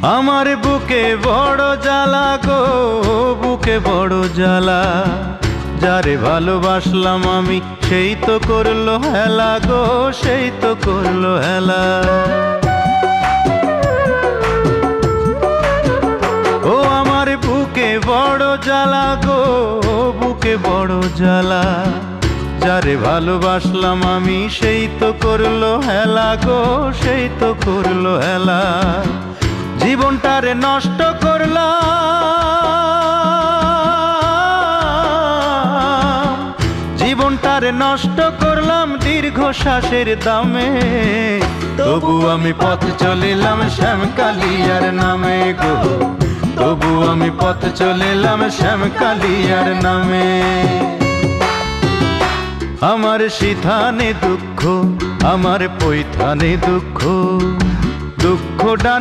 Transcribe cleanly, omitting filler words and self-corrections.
আমার বুকে বড় জ্বালা গো, বুকে বড় জ্বালা। যারে ভালোবাসলাম আমি সেই তো করলো হেলা গো, সেই তো করলো হেলা। ও আমার বুকে বড় জ্বালা গো, বুকে বড় জ্বালা। যারে ভালোবাসলাম আমি সেই তো করলো হেলা গো, সেই তো করলো হেলা। জীবনটারে নষ্ট করলাম, জীবনটারে নষ্ট করলাম দীর্ঘশ্বাসের দামে। তবু আমি পথ চলিলাম শ্যামকালিয়ার নামে গো, তবু আমি পথ চলিলাম শ্যামকালিয়ার নামে। আমার সিথানে দুঃখ, আমার পৈথানে দুঃখ, দুঃখ